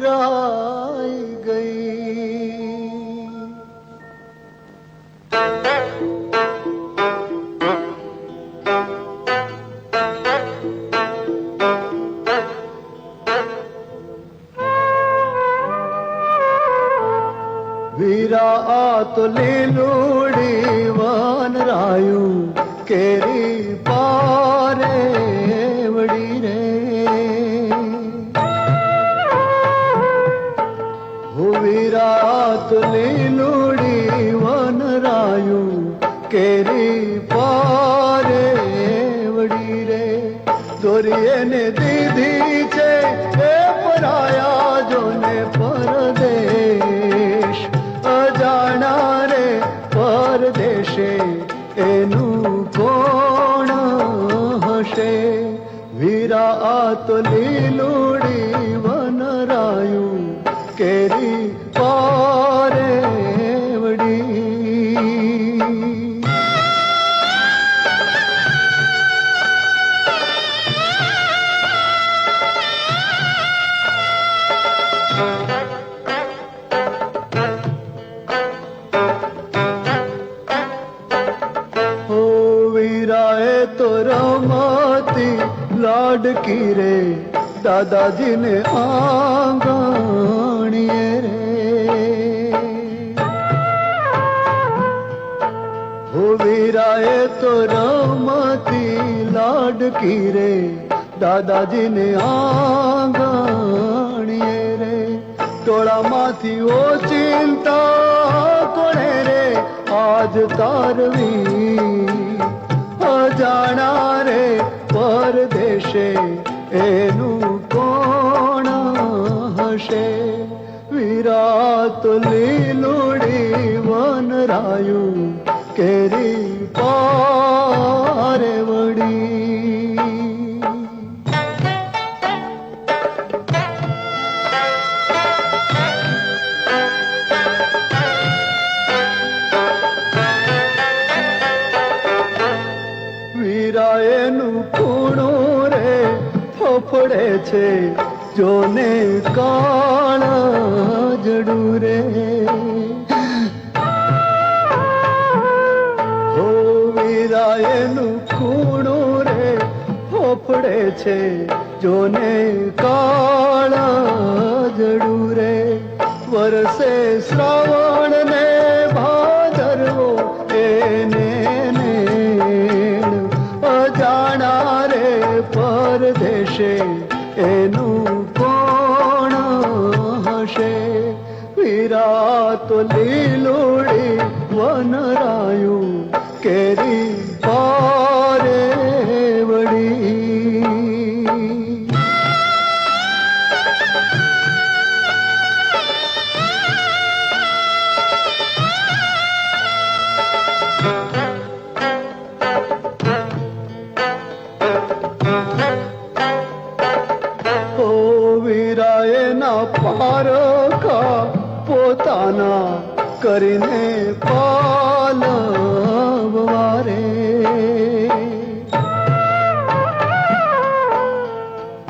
પુરાઈ ગઈ. વીરા આ તો લીલુડી વનરાયું કેરી પારે વડી રે. હો વીરા તો લીલુડી વનરાયું કેરી પારે વડી રે. દોરીએ ને દીધી છે એ પરાયા જોને પરદેશ. અજાણા રે પરદેશે એનું કોણ હશે. વીરા આ તો લીલુડી વનરાયું કેરી પારે વડી. તો રમતી લાડકી રે દાદાજીને આંગણીએ રે. હો વીરાએ તો રમતી લાડકી રે દાદાજીને આંગણીએ રે. ટોળામાંથી ઓચિંતા કોણે રે આજ તારવી. અજાણા રે પરદેશે એનું કોણ હશે. વીરા તો લીલુડી વનરાયું કેરી પારે વડી. એનું કૂણું રે ફફડે છે જોને કાળા જડું રે. હો વીરા એનું કૂણું રે ફફડે છે જોને કાળા જડું રે. વરસે શ્રાવણ ને ભાદરવો એને અજાણા રે પરદેશે એનું કોણ હશે. વીરા તો લીલુડી વનરાયું કેરી પારે વડી. પારકા પોતાના કરીને પાલવવા રે.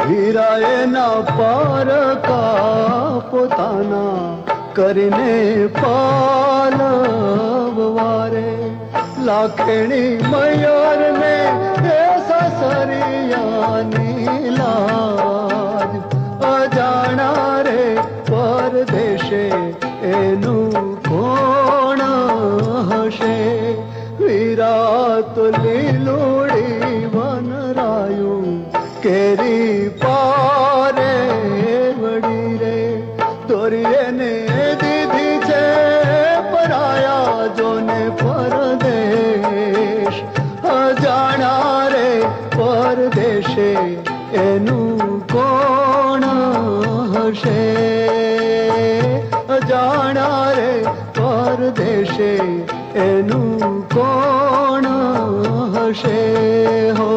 વીરાએના પારકા પોતાના કરીને પાલવવા રે. લાખણી મયર ને સાસરિયાની લાજ. અજાણા રે પરદેશે એનું કોણ હશે. વીરા તો લીલુડી વનરાયું કેરી પારે વડી રે. દોરીએ ને દીધી છે પરાયા જોને પરદેશ. અજાણા રે પરદેશે એનું કોણ હશે. અજાણા રે પરદેશે એનું કોણ હશે. હો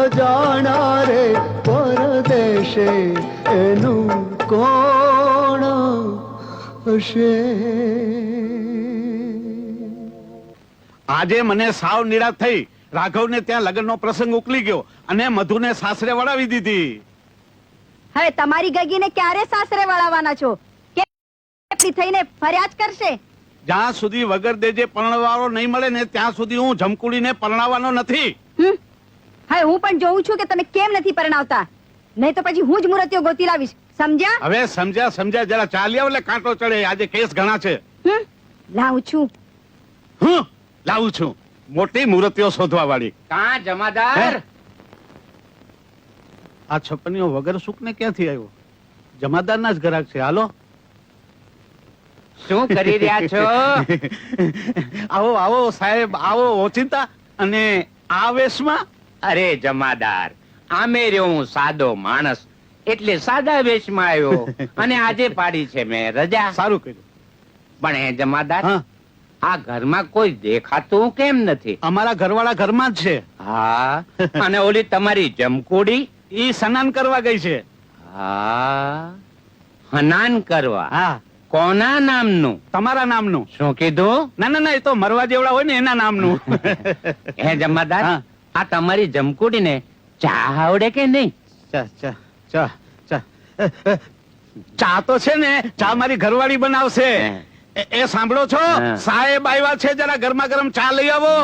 અજાણા રે પરદેશે એનું કોણ હશે. આજે મને સાવ નિરાશ થઈ. રાઘવને ત્યાં લગ્નનો પ્રસંગ ઉકલી ગયો અને મધુને સાસરે વળાવી દીધી. હવે તમારી ગગીને ક્યારે સાસરે વળાવવાના છો? કે થઈને ફરિયાદ કરશે? જ્યાં સુધી વગર દેજે પરણવાળો નહીં મળે ને ત્યાં સુધી હું જમકુડીને પરણાવવાનો નથી. હવે હું પણ જોઉં છું કે તમે કેમ નથી પરણાવતા, નહીં તો પછી હું જ મૂર્તિઓ ગોતી લાવીશ. સમજ્યા? હવે સમજ્યા જરા ચાલ્યા એટલે કાંટો ચડે. આજે કેસ ઘણા છે. લાવું છું. હું લાવું છું મોટી મૂર્તિઓ શોધવા વાળી. કાં જમાદાર? આ છપનીઓ વગર સુખને ક્યાંથી આવ્યો? જમાદારના જ ગ્રાહક છે. હાલો શું કરી રહ્યા છો? આવો આવો સાહેબ આવો. ઓચિંતા અને આ વેશમાં? અરે જમાદાર, આમે રહ્યો હું સાદો માણસ એટલે સાદા વેશમાં આવ્યો અને આજે પાડી છે મેં રજા. સારું કર્યું. પણ એ જમાદાર, હા, આ ઘરમાં કોઈ દેખાતું કેમ નથી? અમારા ઘરવાળા ઘરમાં જ છે. હા, અને ઓલી તમારી જમકુડી? ઈ સ્નાન કરવા ગઈ છે. હા, સ્નાન કરવા? હા, કોના નામનું? તમારા નામનું. શું કીધું? ના ના ના, એ તો મરવા જેવડા હોય ને એના નામનું. હે જમાદાર, હા. આ તમારી જમકુડી ને ચા આવડે કે નહીં? ચા ચા ચા ચા ચા તો છે ને, ચા મારી ઘરવાળી બનાવશે. એ સાંભળો છો? હા. સાહેબ આવ્યા છે, જરા ગરમા ગરમ ચા લઈ આવો.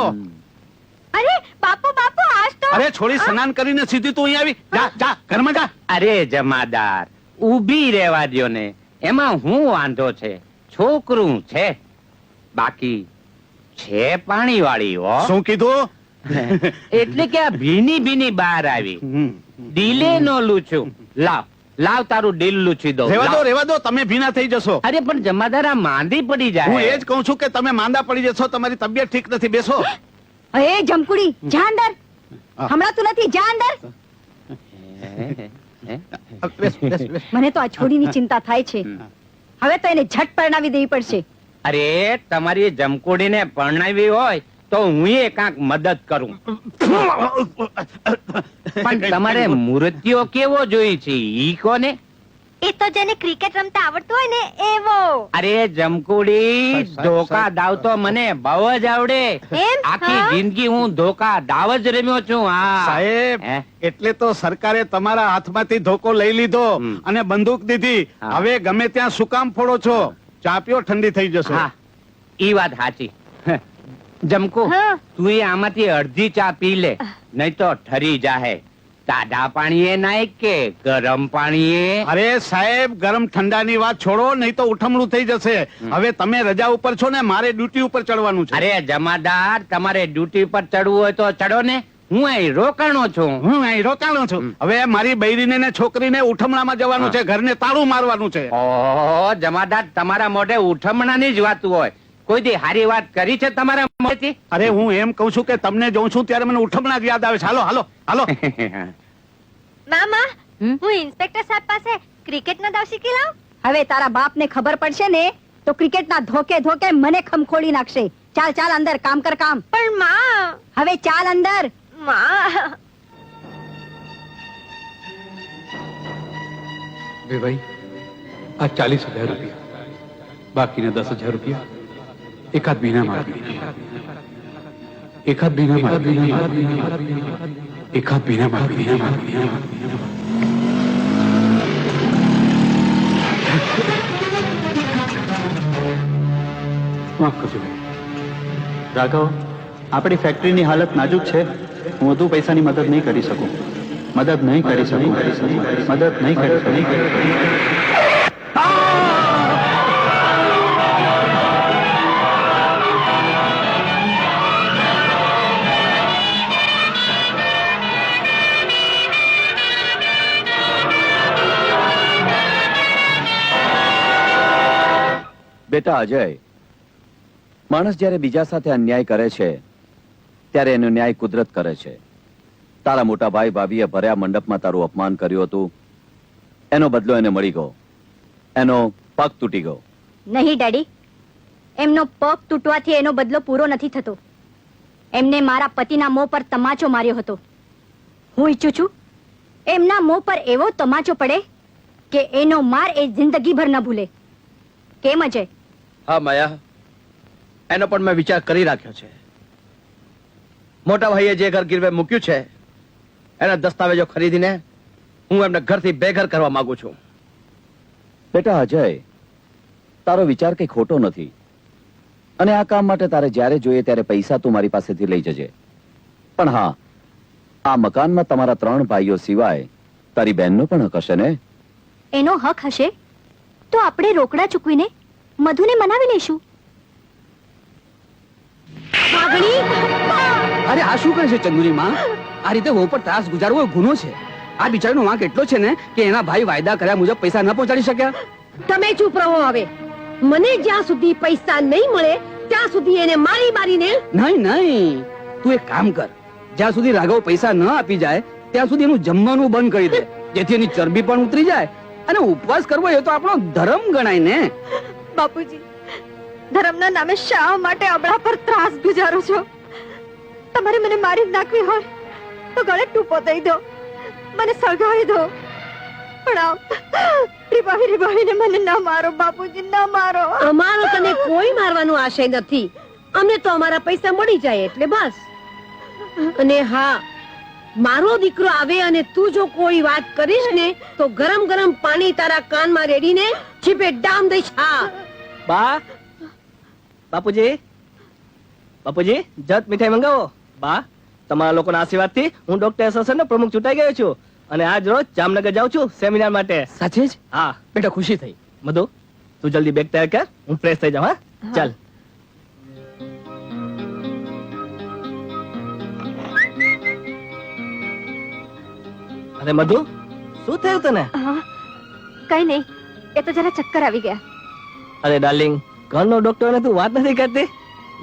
અરે બાપુ બાપુ, આજ તો અરે છોડી, સ્નાન કરીને સીધી તું અહીં આવી. જા જા ઘરમાં જા. અરે જમાદાર, ઊભી રહેવા દ્યો ને, એમાં હું વાંધો છે? છોકરું છે, બાકી છે પાણી વાળી. હો, શું કીધું? એટલે કે આ ભીની ભીની બહાર આવી. ડીલે નો લૂછું. લાવ તારું ડીલ લૂછી દો. રેવા દો, તમે ભીના થઈ જશો. અરે પણ જમાદાર, આ માંદી પડી હું જાય. એ જ કહું છું કે તમે માંદા પડી જશો. તમારી તબિયત ઠીક નથી. બેસો. એ જમકુડી, જા અંદર. હા. હમણાં તું નથી, જા અંદર. બેસ, બેસ, બેસ. મને તો આ છોડીની ચિંતા થાય છે. હવે તો એને ઝટ પરણાવી દેવી પડશે. અરે તમારી જમકુડીને પરણાવી હોય તો હું એ કાંક મદદ કરું. પણ તમારે મૂર્તિઓ કેવો જોઈ છે ઈ કોને? એ તો જેને ક્રિકેટ રમતા આવડતું હોય ને એવો. અરે જમકુડી, ધોકા દાવ તો મને બહુ જ આવડે. એમ? આખી હા? જિંદગી હું ધોકા દાવ જ રમ્યો છું. હા સાહેબ, હે? એટલે તો સરકારે તમારા હાથમાંથી ધોકો લઈ લીધો અને બંદૂક દીધી. હા. હવે ગમે ત્યાં શું કામ ફોડો છો? ચા પીઓ, ઠંડી થઈ જશે. હા, ઈ વાત સાચી. જમકુ, હા. તું એ આમાંથી અડધી ચા પી લે, નહીં તો ઠરી જાહે. તાડા પાણીએ નાય કે ગરમ પાણીએ? અરે સાહેબ, ગરમ ઠંડાની વાત છોડો, નહીં તો ઉઠમણું થઈ જશે. હવે તમે રજા ઉપર છો ને, મારે ડ્યુટી ઉપર ચડવાનું છે. અરે જમાદાર, તમારે ડ્યુટી પર ચડવું હોય તો ચડો ને, હું અહીં રોકાણો છું. હું અહીં રોકાણો છું. હવે મારી બૈરીને ને છોકરીને ઉઠમણામાં જવાનું છે, ઘરને તાળું મારવાનું છે. ઓહો જમાદાર, તમારા મોઢે ઉઠમણાની જ વાત હોય. કોઈ દી હારી વાત કરી છે તમારા મોઢેથી? અરે હું એમ કઉ છું કે તમને જોઉં છું ત્યારે મને ઉઠમણા જ યાદ આવે છે. હાલો હાલો હાલો. મામા, હું ઇન્સ્પેક્ટર સાહેબ પાસે ક્રિકેટનો દાવ શીખી લાવ. હવે તારા બાપને ખબર પડશે ને તો ક્રિકેટના ધોકે ધોકે મને ખમખોડી નાખશે. ચાલ ચાલ અંદર, કામ કર કામ. પણ માં, હવે ચાલ અંદર. માં, ભાઈ, આ 40,000 રૂપિયા, બાકીના 10,000 રૂપિયા એકાદ મહિનામાં આપી દેજો. એકાદ મહિનામાં આપી દેજો. માફ કરજો ભાઈ. રાઘવ, આપણી ફેક્ટરીની હાલત નાજુક છે. હું વધુ પૈસાની મદદ નહીં કરી શકું. મદદ નહીં કરી શકું. બેટા અજય, માણસ જ્યારે બીજા સાથે અન્યાય કરે છે ત્યારે એનો ન્યાય કુદરત કરે છે. તારા મોટા ભાઈ ભાભીએ ભર્યા મંડપમાં તારું અપમાન કર્યું હતું, એનો બદલો એને મળી ગયો. એનો પગ તૂટી ગયો. નહીં ડેડી, એમનો પગ તૂટવાથી એનો બદલો પૂરો નથી થતો. એમને મારા પતિના મોં પર તમાચો માર્યો હતો. હું ઈચ્છું છું એમના મોં પર એવો તમાચો પડે કે એનો માર એ જિંદગીભર ન ભૂલે. કેમ અજય? હા માયા, એનો પણ મેં વિચાર કરી રાખ્યો છે. મોટા ભાઈએ જે ઘર ગીરવે મૂક્યું છે એના દસ્તાવેજો ખરીદીને હું એમને ઘરથી બેઘર કરવા માંગુ છું. બેટા અજય, તારો વિચાર કઈ ખોટો નથી, અને આ કામ માટે તારે જ્યારે જોઈએ ત્યારે પૈસા તું મારી પાસેથી લઈ જજે. પણ હા, આ મકાનમાં તમારા 3 ભાઈઓ સિવાય તારી બહેનનો પણ હક હશે ને? એનો હક હશે તો આપણે રોકડા ચૂકવીને મધુને મનાવી લઈશું. અરે આ શું કરે છે ચંદુની માં? આ રીતે વહુ પર ત્રાસ ગુજારવો એ ગુનો છે. આ બિચારીનો વાંક એટલો છે ને કે એના ભાઈ વાયદા કર્યા મુજબ પૈસા ન પહોંચાડી શક્યા. તમે ચૂપ રહો હવે. મને જ્યાં સુધી પૈસા નહીં મળે ત્યાં સુધી એને મારી મારીને. નહીં, તું એક કામ કર, જ્યાં સુધી રાઘવ પૈસા ન આપી જાય ત્યાં સુધી એનું જમવાનું બંધ કરી દે, જેથી એની ચરબી પણ ઉતરી જાય. અને ઉપવાસ કરવો એ તો આપણો ધર્મ ગણાય ને. બાપુજી, ધર્મના નામે શા માટે અબળા પર ત્રાસ ગુજારો છો? તમારે મને મારી જ નાખવી હોય તો ગળે ટૂંપો દઈ દો, મને સળગાવી દો, પણ આમ રીબાવીને મને ના મારો બાપુજી, ના મારો. અમારો તને કોઈ મારવાનો આશય નથી. અમને તો અમારા પૈસા મળી જાય એટલે બસ. અને હા, મારો દીકરો આવે અને તું જો કોઈ વાત કરીશ ને તો ગરમ ગરમ પાણી તારા કાનમાં રેડીને છીપે ડામ દઈશ. હા બા, બાપુજી, બાપુજી, જત મીઠાઈ મંગાવો. બા, તમારા લોકોના આશીર્વાદથી હું ડોક્ટર એસોસિએશનનો પ્રમુખ ચૂંટાઈ ગયો છું અને આજ રોજ જામનગર જાઉં છું સેમિનાર માટે. સાચે જ? હા બેટા ખુશી થઈ. મધુ, તું જલ્દી બેગ તૈયાર કર, હું ફ્રેશ થઈ જાઉં. હા ચાલ. અરે મધુ, શું થયું તને? કઈ નહીં, એ તો જરા ચક્કર આવી ગયા. અરે ડાર્લિંગ, ઘરનો ડોક્ટર ને તું વાત નથી કરતી?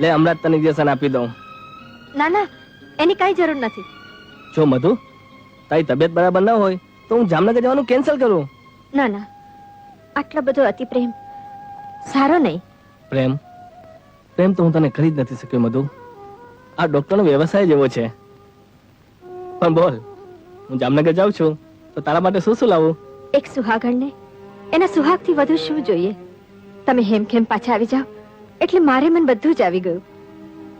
લે હમણાં જ તને ઇન્જેક્શન આપી દઉં. ના ના, એની કઈ જરૂર નથી. જો મધુ, તારી તબિયત બરાબર ન હોય તો હું જામનગર જવાનું કેન્સલ કરું. ના ના, આટલો બધો અતિ પ્રેમ સારો નહીં. પ્રેમ પ્રેમ તો હું તને કરી જ નથી શક્યો મધુ. આ ડોક્ટરનો વ્યવસાય જેવો છે. પણ બોલ, હું જામનગર જાઉં છું તો તારા માટે શું શું લાવું? એક સુહાગણને એના સુહાગથી વધુ શું જોઈએ? તમે હેમખેમ પાછા આવી જાઓ એટલે મારે મન બધું જ આવી ગયું.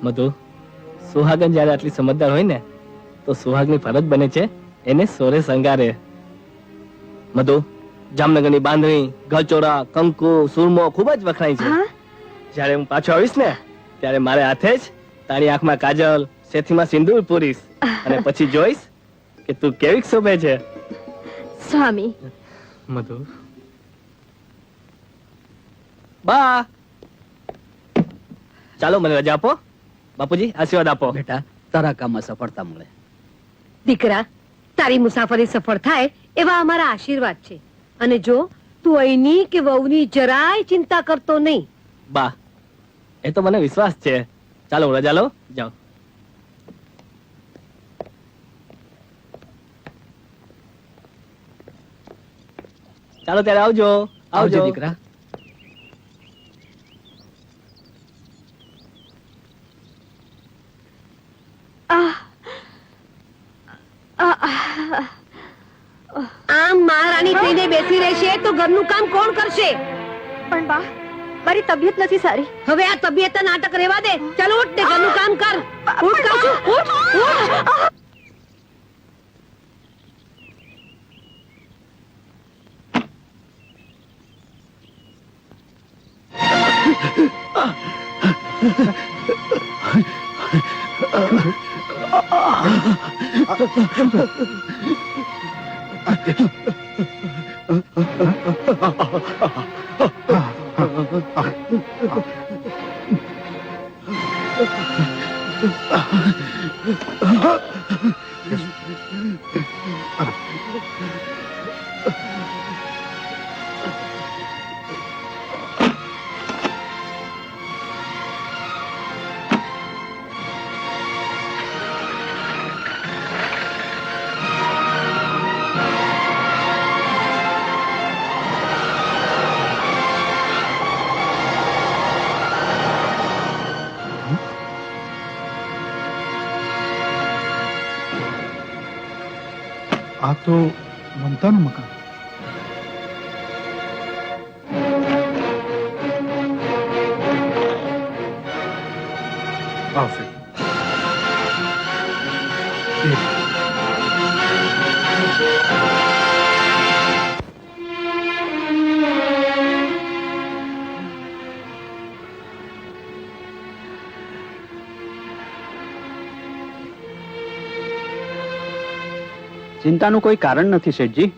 મધુ, સુહાગન જયારે આટલી સમજદાર હોય ને તો સુહાગની ફરજ બને છે એને સોરે શંગારે. મધુ, જામનગરની બાંધણી, ગલચોરા, કંકુ, સુરમો ખૂબ જ વખણાય છે. હા, જયારે હું પાછો આવીશ ને ત્યારે મારે હાથે જ તારી આંખમાં કાજલ, સેથીમાં સિંદૂર પૂરીશ અને પછી જોઈશ કે તું કેવી શોભે છે. સ્વામી. મધુ. બા, ચાલો મને રજા આપો. બાપુજી આશીર્વાદ આપો. બેટા, તારા કામમાં સફળતા મળે. દીકરા, તારી મુસાફરી સફળ થાય એવા અમારા આશીર્વાદ છે. અને જો તું અહીંની કે વહુની જરાય ચિંતા કરતો નહીં. બા, એ તો મને વિશ્વાસ છે. ચાલો હું રજા લો, જાઓ. ચાલો ત્યારે આવજો. આવજો દીકરા. આમ મહારાણી થઈને બેસી રહેશે તો ઘરનું કામ કોણ કરશે? પણ બા, મારી તબિયત નથી સારી. હવે આ તબિયત નાટક રહેવા દે. ચાલો ઉઠ ને ઘરનું કામ કર. ઉઠ કહું છું, ઉઠ, ઉઠ. આ તો મમતાનું મકાન. આવશે. એ. ચિંતાનું કોઈ કારણ નથી શેઠજી.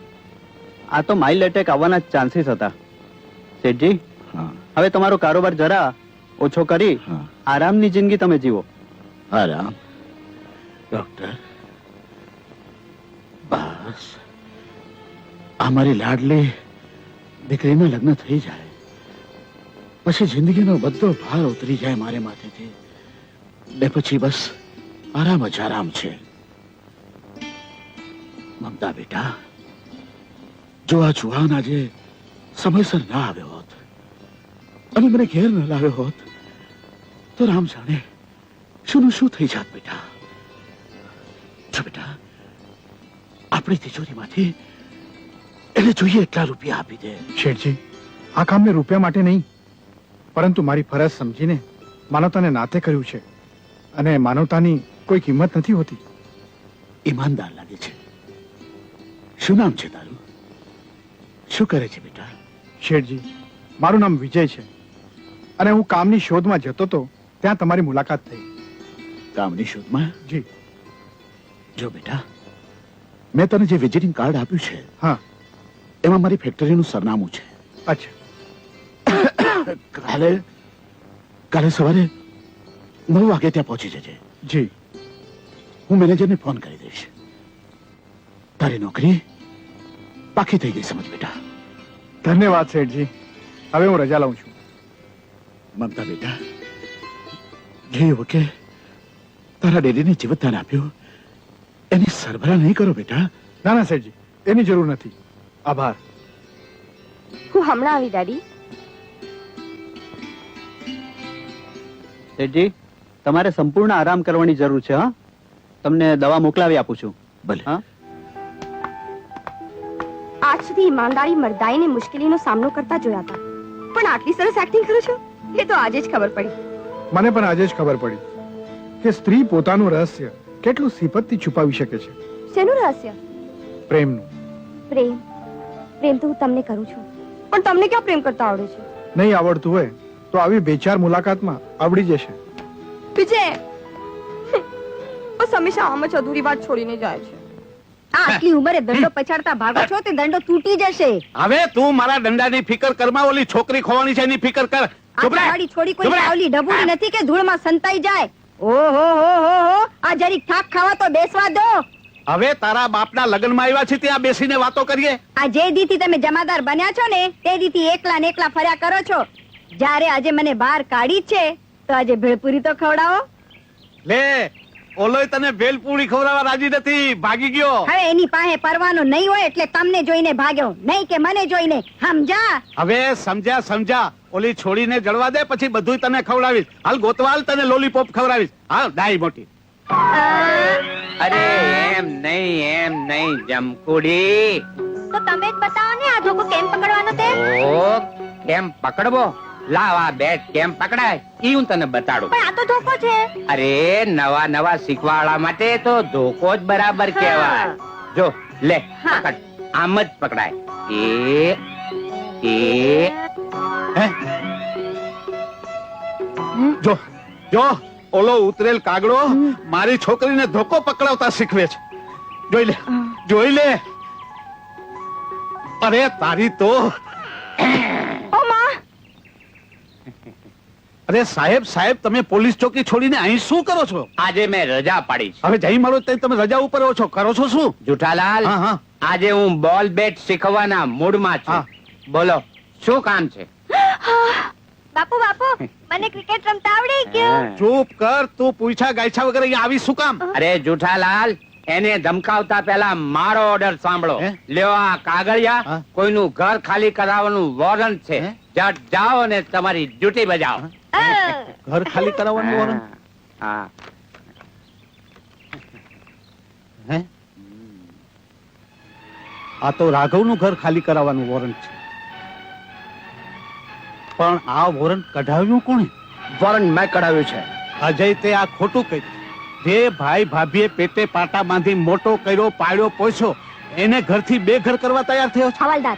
આ તો માઇલ્ડ એટેક આવવાના ચાન્સીસ હતા. શેઠજી, હા હવે તમારો કારોબાર જરા ઓછો કરી હા આરામની જિંદગી તમે જીવો. આરામ ડોક્ટર બસ અમારી લાડલી દીકરીના લગ્ન થઈ જાય પછી જિંદગીનો બધો ભાર ઉતરી જાય મારે માથેથી ને પછી બસ આરામ જ આરામ છે. મમતા બેટા, જો આ જુવાન આજે સમયસર ના આવ્યો હોત અને મને ઘેર ન લાવ્યો હોત તો રામ જાણે શું શું થઈ જાત બેટા. જો બેટા, આપણી તિજોરીમાંથી એને જોઈએ એટલા રૂપિયા આપી દે. શેઠજી, આ કામ મેં રૂપિયા માટે નહીં પરંતુ મારી ફરજ સમજીને માનવતાને નાતે કર્યું છે અને માનવતાની કોઈ કિંમત નથી હોતી. ઈમાનદાર લાગે છે. શું નામ છે તારું? શું કરે છે બેટા? શેઠજી, મારું નામ વિજય છે અને હું કામની શોધમાં જતો તો ત્યાં તમારી મુલાકાત થઈ. કામની શોધમાં? જી જો બેટા, મેં તને જે વિઝિટિંગ કાર્ડ આપ્યું છે હા. એમાં મારી ફેક્ટરીનું સરનામું છે. અચ્છા. કાલે સવારે 9 વાગે ત્યાં પહોંચી જજે. જી. હું મેનેજરને ફોન કરી દઈશ. તારી નોકરી પાકી થઈ ગઈ સમજ બેટા. ધન્યવાદ શેઠજી. હવે હું રજા લઉં છું. મમતા બેટા, જે વખતે તારા ડેડીને જીવતદાન આપ્યું એની સરભરા નહીં કરો બેટા. ના ના શેઠજી, એની જરૂર નથી. આભાર. હું હમણાં આવી ડેડી. શેઠજી, તમારે સંપૂર્ણ આરામ કરવાની જરૂર છે. હા, તમને દવા મોકલાવી આપું છું. ભલે. હા. આજ સુધી ઈમાનદારી મર્દાઈને મુશ્કેલીનો સામનો કરતા જોયા હતા, પણ આટલી સરસ એક્ટિંગ કરો છો એ તો આજે જ ખબર પડી. મને પણ આજે જ ખબર પડી કે સ્ત્રી પોતાનું રહસ્ય કેટલું સિફતથી છુપાવી શકે છે. શેનું રહસ્ય? પ્રેમનું. પ્રેમ. પ્રેમ તો હું તમને કરું છું, પણ તમને ક્યાં પ્રેમ કરતા આવડે છે? નહીં આવડતું હોય તો આવી 2-4 મુલાકાતમાં આવડી જશે. વિજય બસ હંમેશા આમ જ અધૂરી વાત છોડીને જાય છે. આટલી ઉંમરે દંડો પછાડતા ભાગો છો તે દંડો તૂટી જશે. હવે તું મારા દંડાની ફિકર કરમાં ઓલી છોકરી ખોવાની છે એની ફિકર કર. આ ગાડી છોડી કોઈ આવલી ઢબુડી નથી કે ધૂળમાં સંતાઈ જાય. ઓહો હો હો હો, આ જરીક થાક ખાવા તો બેસવા દો. હવે તારા બાપના લગ્નમાં આવ્યા છે ત્યાં બેસીને વાતો કરીએ. આ જે દીથી તમે જમાદાર બન્યા છો ને તે દીથી એકલા ને એકલા ફર્યા કરો છો. જ્યારે આજે મને બહાર કાઢી છે તો આજે ભેળપુરી તો ખવડાવો. લે, ઓલોય તને ભેલપૂરી ખવડાવવા રાજી નથી, ભાગી ગયો. હવે એની પાસે પરવાનો નહીં હોય એટલે તમને જોઈને ભાગ્યો, નહીં કે મને જોઈને. સમજા? હવે સમજ્યા. ઓલી છોડીને જળવા દે, પછી બધું તને ખવડાવીશ. હાલ ગોતવાલ, તને લોલીપોપ ખવડાવીશ. હાલ ડાઈ મોટી. અરે એમ નહીં જમકુડી. તો તમે જ બતાવો ને આ ધોકો કેમ પકડવાનો તે? ઓ કેમ પકડવો? લાવ આ બેટ કેમ પકડાય ઈ હું તને બતાડું. પણ આ તો ધોકો છે. અરે નવા શીખવાડવા માટે તો ધોકો જ બરાબર કહેવાય. જો લે પકડ, આમ જ પકડાય. હે? જો ઓલો ઉતરેલ કાગડો મારી છોકરીને ધોકો પકડાવતા શીખવે છે. જોઈ લે. અરે તારી તો. ઓ માં. અરે સાહેબ તમે પોલીસ ચોકી છોડીને અહીં શું કરો છો? આજે મેં રજા પાડી છે. હવે જઈ મળો તમે રજા ઉપર છો, કરો છો શું? જુઠાલાલ, હા. આજે હું બોલ બેટ શીખવાના મૂડમાં છું. બોલો શું કામ છે? બાપુ મને ક્રિકેટ રમતા આવડી ગયું. ચૂપ કર, તું પૂછા ગાયછા વગર અહીં આવી શું કામ? અરે જુઠાલાલ, એને ધમકાવતા પહેલા મારો ઓર્ડર સાંભળો. લ્યો આ કાગળિયા, કોઈનું ઘર ખાલી કરાવવાનું વોરંટ છે. જટ જાઓ અને તમારી ડ્યુટી બજાવો. ઘર ખાલી કરાવવાનું વોરંટ? હા. આ તો રાઘવનું ઘર ખાલી કરાવવાનું વોરંટ છે. પણ આ વોરંટ કઢાવ્યું કોણે? વોરંટ મેં કઢાવ્યું છે. અજય, તે આ ખોટું કર્યું. જે ભાઈ ભાભીએ પેટે પાટા બાંધી મોટો કર્યો, પાડ્યો, પોસ્યો, એને ઘરથી બેઘર કરવા તૈયાર થયો છે. હવાલદાર,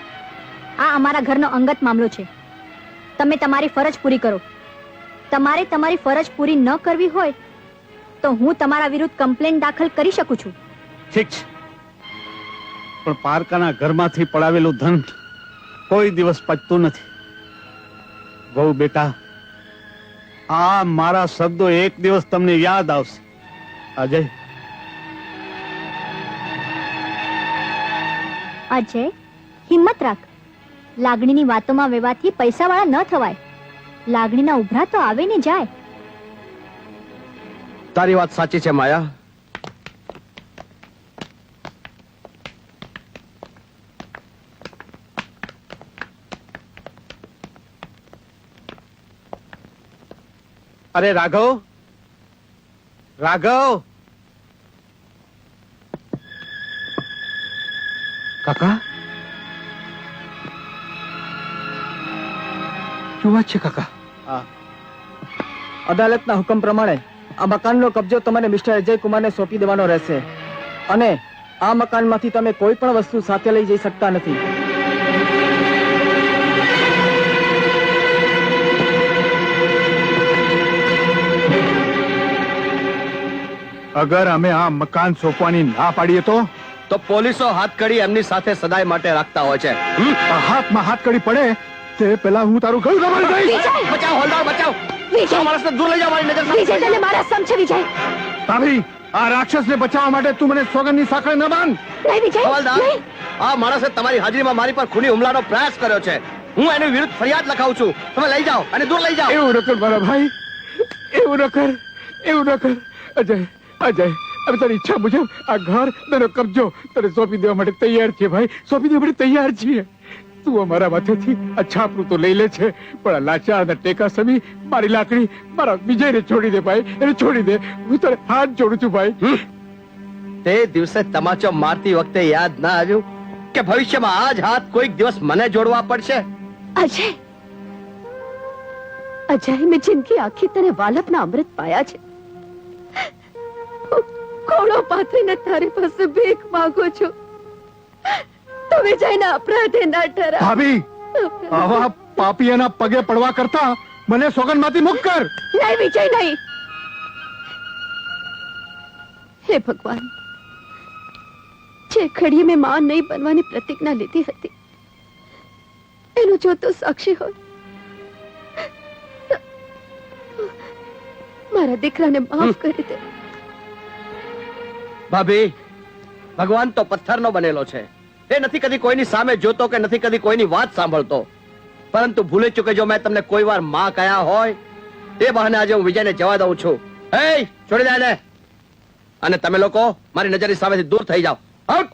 આ અમારા ઘરનો અંગત મામલો છે. તમે તમારી ફરજ પૂરી કરો. તમારે તમારી ફરજ પૂરી ન કરવી હોય તો હું તમારા વિરુદ્ધ કમ્પ્લેન્ટ દાખલ કરી શકું છું. ઠીક છે, પણ પારકાના ઘરમાંથી પડાવેલું ધન કોઈ દિવસ પચતું નથી. વહુ બેટા, આ મારા શબ્દો એક દિવસ તમને યાદ આવશે. અજય, અજય, હિંમત રાખ. લાગણીની વાતોમાં વેવાથી પૈસાવાળા ન થવાય. લાગણીના ઉભરા તો આવે ને જાય. તારી વાત સાચી છે માયા. અરે રાઘવ, રાઘવ, કાકા શું વાત છે કાકા? અદાલતના હુકમ પ્રમાણે આ મકાનનો કબજો તમારે મિસ્ટર અજય કુમારને સોંપી દેવાનો રહેશે અને આ મકાનમાંથી તમે કોઈ પણ વસ્તુ સાથે લઈ જઈ શકતા નથી. અગર અમે આ મકાન સોંપવાની ના પાડીએ તો પોલીસો હાથકડી એમની સાથે સદાય માટે રાખતા હોય છે. હાથમાં હાથકડી પડે તે પહેલા હું તારું ગળું દબાવી દઈશ. બચાવ હોલદાર, બચાવ. વિજય, માણસને દૂર લઈ જાઓ મારી નજર વિજય, તને મારા સમ છે વિજય. ભાભી, આ રાક્ષસને બચાવવા માટે તું મને સોગંદની સાંકળ ન બાંધ. નહીં વિજય, હવાલદાર, નહીં. આ માણસે તમારી હાજરીમાં મારી પર ખૂની હુમલાનો પ્રયાસ કર્યો છે. હું એની વિરુદ્ધ ફરિયાદ લખાવું છું. તમે લઈ જાઓ અને દૂર લઈ જાઓ. એવું ન કર મારા ભાઈ, એવું ન કર, એવું ન કર. અજય, અજય, હવે તારી ઈચ્છા મુજબ આ ઘર તેનો કબજો તને સોંપી દેવા માટે તૈયાર છે ભાઈ, સોંપી દેવા માટે તૈયાર છીએ. તું અમારા માથેથી આ છાપરું તો લઈ લે છે, પણ આ લાચારના ટેકા સમી મારી લાકડી મારા વિજયને છોડી દે ભાઈ, એને છોડી દે. હું તારે હાથ જોડું છું ભાઈ. તે દિવસે તમાચો મારતી વખતે યાદ ના આવ્યું કે ભવિષ્યમાં આ જ હાથ કોઈક દિવસ મને જોડવા પડશે? અજય, અજય, મેં જિંદગી આખી તને વાલપના અમૃત પાયા છે. કોળો પાથરીને તારી પાસે ભીખ માંગુ છું. તો વિજયના અપરાધે ના ઠરા. ભાભી, આવા પાપીઓના પગે પડવા કરતા મને સોગંદમાંથી મુક્ત કર. નહીં વિજય, નહીં. હે ભગવાન, જે ઘડીએ મેં માં નહીં બનવાની પ્રતિજ્ઞા લીધી હતી એનો જો તું સાક્ષી હોય તો મારા દીકરાને માફ કરી દે. ભાભી, ભગવાન તો પથ્થરનો બનેલો છે. એ નથી કદી કોઈની સામે જોતો કે નથી કદી કોઈની વાત સાંભળતો. પરંતુ ભૂલે ચૂકે જો મેં તમને કોઈ વાર માં કહ્યા હોય, તે બહાને આજે હું વિજયને જવા દઉં છું. એ છોડી દે એને. અને તમે લોકો મારી નજરની સામેથી દૂર થઈ જાઓ. આઉટ.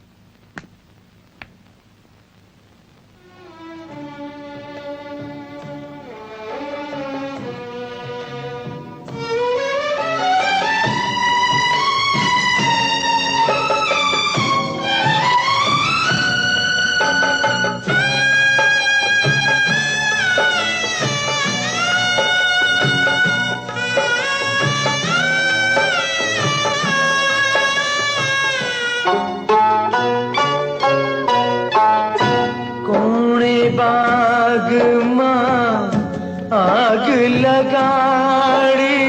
आग लगाड़ी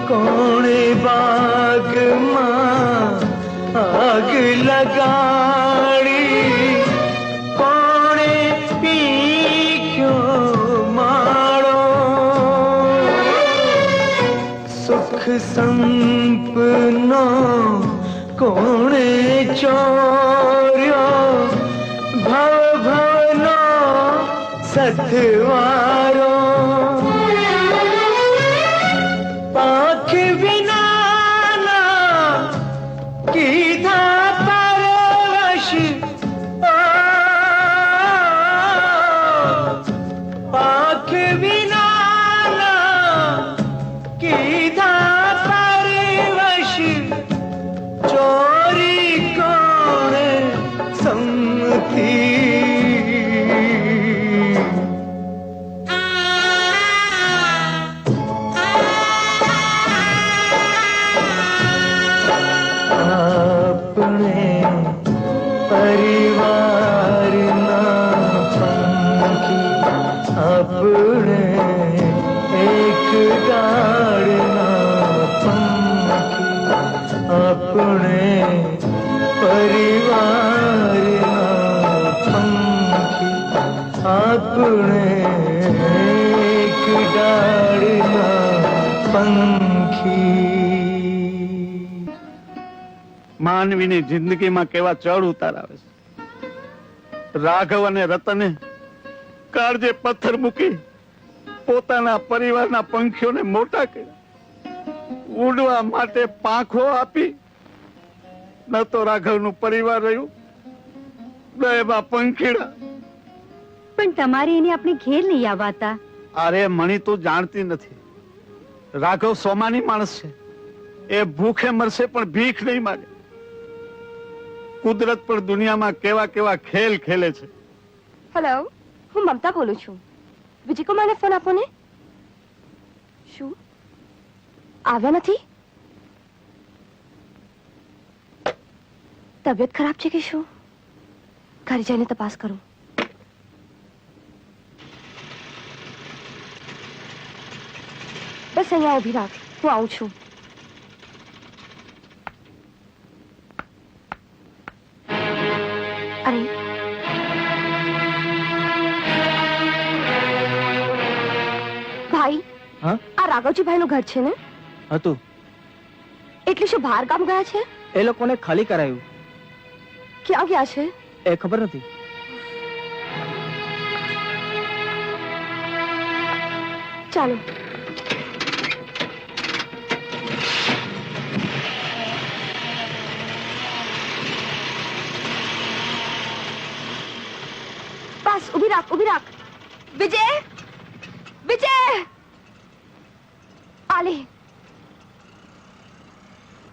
कोणे बाग मां आग लगाड़ी कोणे पी क्यों मारो सुख संपनो कोणे चोर्यो भव भवनो सतवारो पाख विनाना कीधा परवश पाख विनाना कीधा परवश चोरी कोणे सम्मति परिवार ना पंखी अपने एक डाड़ ना पंखी अपने परिवार अपने एक डाળના પંખી. માનવીની જિંદગીમાં કેવા ચડ ઉતાર આવે છે. રાઘવ અને રતને કાળજે પથ્થર મૂકી પોતાના પરિવારના પંખીઓને મોટા કર્યા. ઉડવા માટે પાંખો આપી. ન તો રાઘવનું પરિવાર રહ્યું, ન એમાં પંખીડા. પણ તમારે એને આપણે ઘેર લઈ આવવાતા. અરે મણી, તું જાણતી નથી, રાઘવ સોમાની માણસ છે. એ ભૂખે મરશે પણ ભીખ નહીં માગે. કુદરત પણ દુનિયામાં કેવા કેવા ખેલ ખેલે છે. હેલો, હું મમતા બોલું છું. વિજય કુમારને ફોન આપો ને. શું આવ્યા નથી? તબિયત ખરાબ છે કે શું? ઘરે જઈને તપાસ કરું. બસ અહીંયા ઉભી રાખ, હું આવું છું. અરે ભાઈ, હા? આ રાઘવજી ભાઈ નું ઘર છે ને? હતું. એટલે શું બહાર ગામ ગયા છે? એ લોકોને ખાલી કરાયું. ક્યાં ગયા છે? એ ખબર નથી. ચાલો. બસ ઉભી રાખ, ઉભી રાખ. વિજય, વિજય, આલે.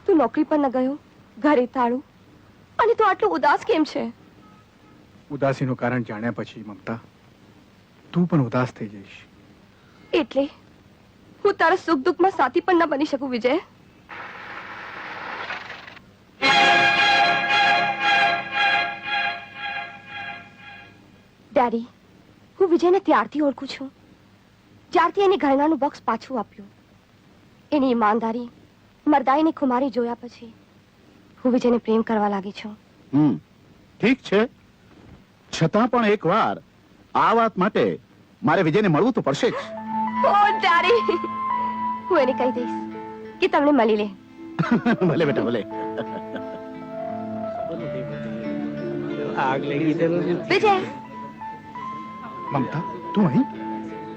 તું નોકરી પર ન ગયો, ઘરે તાળું, અને તું આટલું ઉદાસ કેમ છે? ઉદાસીનું કારણ જાણ્યા પછી મમતા, તું પણ ઉદાસ થઈ જઈશ. એટલે હું તારા સુખ દુઃખમાં સાથી પણ ન બની શકું વિજય. ડેડી, હું વિજયને ત્યારથી ઓળખું છું જ્યારથી એને ઘરેણાનું બોક્સ પાછું આપ્યું. એની ઈમાનદારી, મર્દાઈની ખુમારી જોયા પછી હું વિજયને પ્રેમ કરવા લાગી છું. ઠીક છે, છતાં પણ એકવાર આ વાત માટે મારે વિજયને મળવું તો પડશે જ. ઓ ડેડી, હું એને કહી દઈશ કે તમને મળી લે. ભલે બેટા, ભલે. વિજય, મમતા, તું અહીં?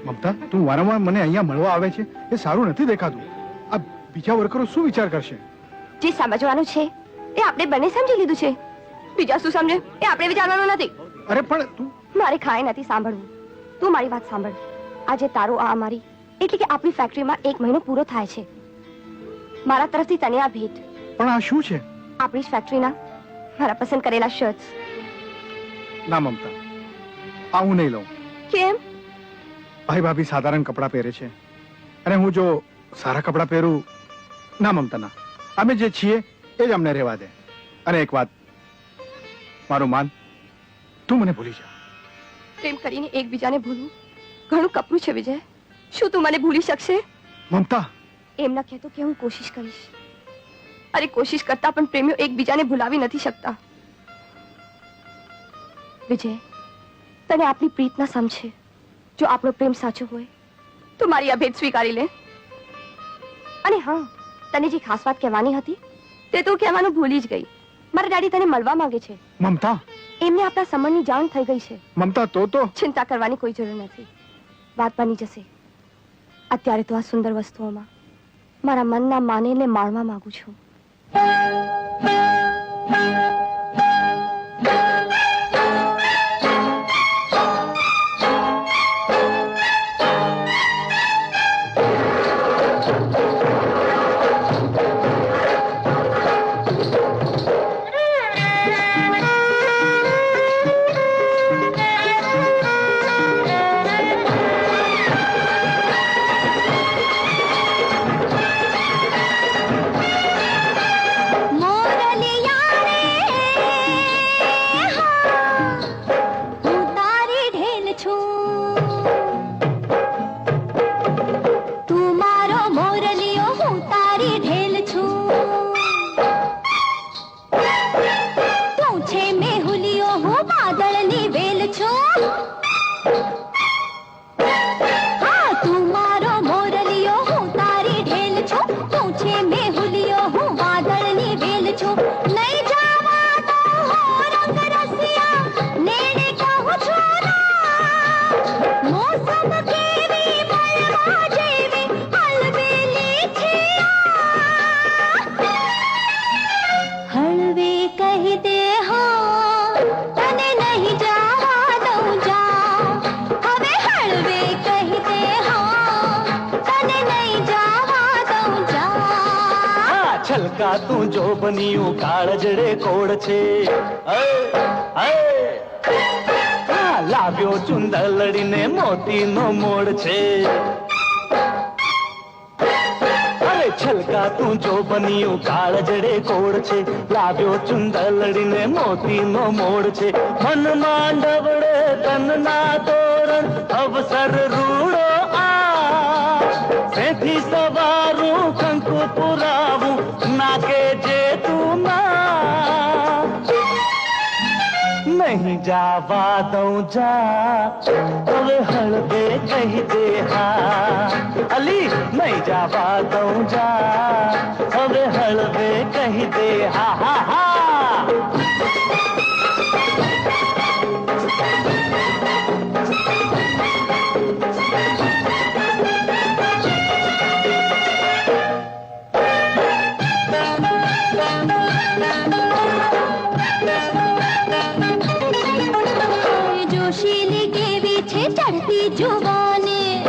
મમતા, તું વારંવાર મને અહીંયા મળવા આવે છે એ સારું નથી દેખાતું. આ બીજા વર્કરો શું વિચાર કરશે? જે સમજવાનું છે એ આપણે બંને સમજી લીધું છે. બીજા શું સમજે એ આપણે વિચારવાનું નથી. અરે પણ તું... મારે ખાય નથી સાંભળવું. તું મારી વાત સાંભળ. આજે તારું આ અમારી એટલે કે આપણી ફેક્ટરીમાં 1 મહિનો પૂરો થાય છે. મારા તરફથી તને આ ભેટ. પણ આ શું છે? આપણી જ ફેક્ટરીના મારા પસંદ કરેલા શર્ટ્સ. ના મમતા, આ હું નહીં લઉં. કેમ? ભાઈ ભાભી સાધારણ કપડાં પહેરે છે અને હું જો સારા કપડાં પહેરું... ના મમતા, ના. અમે જે છીએ એ જ અમને રહેવા દે. અને એક વાત, મારું માન, તું મને ભૂલી જા. પ્રેમ કરીને એકબીજાને ભૂલવું ઘણું કપરું છે વિજય. શું તું મને ભૂલી શકશે? મમતા, એમ ન કહેતો કે હું કોશિશ કરીશ. અરે કોશિશ કરતા પણ પ્રેમીઓ એકબીજાને ભૂલાવી નથી શકતા. વિજય, તને આપણી પ્રીત ના સમજે. જો આપણો પ્રેમ સાચો હોય તો મારી આ ભેટ સ્વીકારી લે. અને હા, તને જે ખાસ વાત કહેવાની હતી તે તો કહેવાનું ભૂલી જ ગઈ. મારા ડેડી તને મળવા માંગે છે. મમતા, એમને આપણા સંબંધની જાણ થઈ ગઈ છે. મમતા, તો ચિંતા કરવાની કોઈ જરૂર નથી. વાત બની જશે. અત્યારે તો આ સુંદર વસ્તુઓમાં મારા મનના માનેને માણવા માંગુ છું. મોરલિયા રે છલકાતું જોબનિયું કાળજડે કોડ છે લાવ્યો ચુંદલડીને મોતીનો મોડ છે અરે છલકાતું જોબનિયું કાળજડે કોડ છે લાવ્યો ચુંદલડીને મોતીનો મોડ છે મનમાં ડવડે તનના તોરણ અવસર રૂડો સેથી સવારું કંકુ પુરાવું નાકે જે તું ના નહીં જાવા દઉં જા હવે હળવે કહી દે હા અલી નહીં જાવા દઉં જા હવે હળવે કહી દે હા હા હા જોશીલી કેવી છે ચડતી જુવાને